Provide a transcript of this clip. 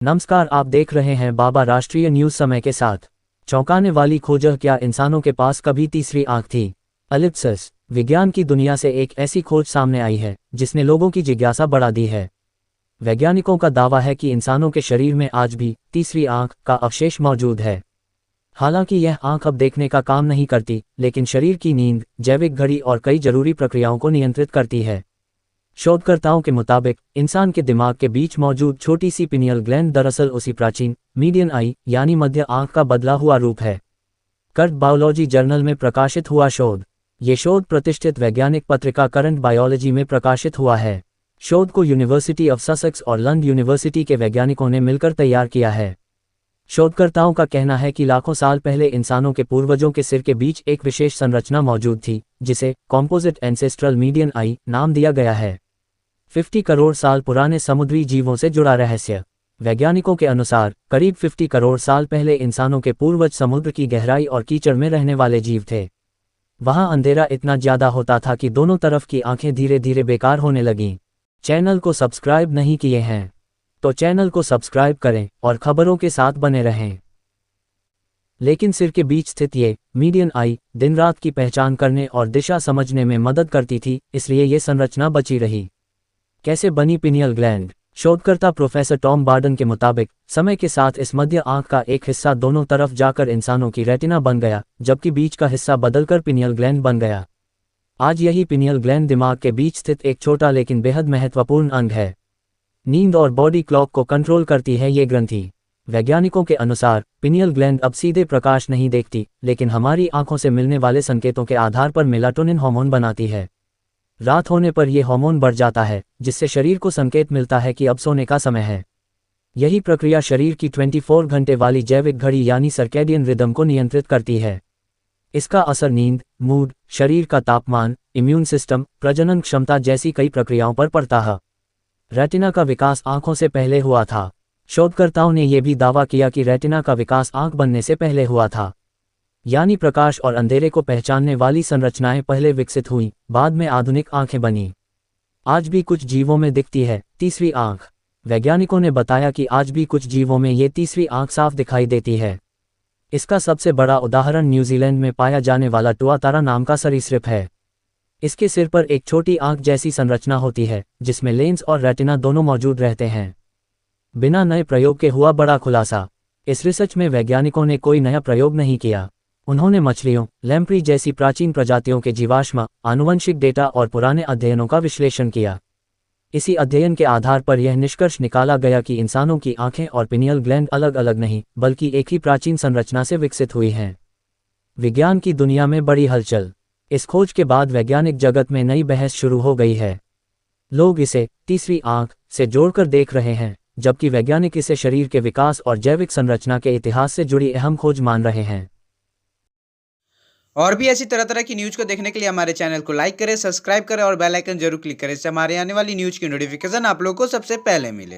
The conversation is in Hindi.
नमस्कार, आप देख रहे हैं बाबा राष्ट्रीय न्यूज समय के साथ। चौंकाने वाली खोज, क्या इंसानों के पास कभी तीसरी आंख थी? एलिप्सिस। विज्ञान की दुनिया से एक ऐसी खोज सामने आई है जिसने लोगों की जिज्ञासा बढ़ा दी है। वैज्ञानिकों का दावा है कि इंसानों के शरीर में आज भी तीसरी आंख का अवशेष मौजूद है। हालांकि यह आंख अब देखने का काम नहीं करती, लेकिन शरीर की नींद, जैविक घड़ी और कई जरूरी प्रक्रियाओं को नियंत्रित करती है। शोधकर्ताओं के मुताबिक इंसान के दिमाग के बीच मौजूद छोटी सी पिनियल ग्लैंड दरअसल उसी प्राचीन मीडियन आई यानी मध्य आंख का बदला हुआ रूप है। कर्ट बायोलॉजी जर्नल में प्रकाशित हुआ शोध। ये शोध प्रतिष्ठित वैज्ञानिक पत्रिका करंट बायोलॉजी में प्रकाशित हुआ है। शोध को यूनिवर्सिटी ऑफ ससेक्स और लंड यूनिवर्सिटी के वैज्ञानिकों ने मिलकर तैयार किया है। शोधकर्ताओं का कहना है कि लाखों साल पहले इंसानों के पूर्वजों के सिर के बीच एक विशेष संरचना मौजूद थी, जिसे कॉम्पोजिट एंसेस्ट्रल मीडियन आई नाम दिया गया है। 50 करोड़ साल पुराने समुद्री जीवों से जुड़ा रहस्य। वैज्ञानिकों के अनुसार करीब 50 करोड़ साल पहले इंसानों के पूर्वज समुद्र की गहराई और कीचड़ में रहने वाले जीव थे। वहां अंधेरा इतना ज्यादा होता था कि दोनों तरफ की आंखें धीरे धीरे बेकार होने लगीं। चैनल को सब्सक्राइब नहीं किए हैं तो चैनल को सब्सक्राइब करें और खबरों के साथ बने रहें। लेकिन सिर के बीच स्थित ये मीडियन आई दिन रात की पहचान करने और दिशा समझने में मदद करती थी, इसलिए ये संरचना बची रही। कैसे बनी पिनियल ग्लैंड? शोधकर्ता प्रोफेसर टॉम बार्डन के मुताबिक समय के साथ इस मध्य आंख का एक हिस्सा दोनों तरफ जाकर इंसानों की रेटिना बन गया, जबकि बीच का हिस्सा बदलकर पिनियल ग्लैंड बन गया। आज यही पिनियल ग्लैंड दिमाग के बीच स्थित एक छोटा लेकिन बेहद महत्वपूर्ण अंग है। नींद और बॉडी क्लॉक को कंट्रोल करती है ये ग्रंथि। वैज्ञानिकों के अनुसार पिनियल ग्लैंड अब सीधे प्रकाश नहीं देखती, लेकिन हमारी आंखों से मिलने वाले संकेतों के आधार पर मेलाटोनिन हार्मोन बनाती है। रात होने पर यह हार्मोन बढ़ जाता है, जिससे शरीर को संकेत मिलता है कि अब सोने का समय है। यही प्रक्रिया शरीर की 24 घंटे वाली जैविक घड़ी यानी सर्कैडियन रिदम को नियंत्रित करती है। इसका असर नींद, मूड, शरीर का तापमान, इम्यून सिस्टम, प्रजनन क्षमता जैसी कई प्रक्रियाओं पर पड़ता है। रेटिना का विकास आंखों से पहले हुआ था। शोधकर्ताओं ने यह भी दावा किया कि रेटिना का विकास आंख बनने से पहले हुआ था, यानी प्रकाश और अंधेरे को पहचानने वाली संरचनाएं पहले विकसित हुईं, बाद में आधुनिक आंखें बनी। आज भी कुछ जीवों में दिखती है तीसरी आंख। वैज्ञानिकों ने बताया कि आज भी कुछ जीवों में ये तीसरी आंख साफ दिखाई देती है। इसका सबसे बड़ा उदाहरण न्यूजीलैंड में पाया जाने वाला टुआतारा नाम का सरीसृप है। इसके सिर पर एक छोटी आंख जैसी संरचना होती है, जिसमें लेंस और रेटिना दोनों मौजूद रहते हैं। बिना नए प्रयोग के हुआ बड़ा खुलासा। इस रिसर्च में वैज्ञानिकों ने कोई नया प्रयोग नहीं किया। उन्होंने मछलियों, लैम्प्री जैसी प्राचीन प्रजातियों के जीवाश्म, आनुवंशिक डेटा और पुराने अध्ययनों का विश्लेषण किया। इसी अध्ययन के आधार पर यह निष्कर्ष निकाला गया कि इंसानों की आंखें और पिनियल ग्लैंड अलग अलग नहीं, बल्कि एक ही प्राचीन संरचना से विकसित हुई हैं। विज्ञान की दुनिया में बड़ी हलचल। इस खोज के बाद वैज्ञानिक जगत में नई बहस शुरू हो गई है। लोग इसे तीसरी आंख से जोड़कर देख रहे हैं, जबकि वैज्ञानिक इसे शरीर के विकास और जैविक संरचना के इतिहास से जुड़ी अहम खोज मान रहे हैं। और भी ऐसी तरह तरह की न्यूज़ को देखने के लिए हमारे चैनल को लाइक करें, सब्सक्राइब करें और बेल आइकन जरूर क्लिक करें, इससे हमारे आने वाली न्यूज़ की नोटिफिकेशन आप लोगों को सबसे पहले मिले।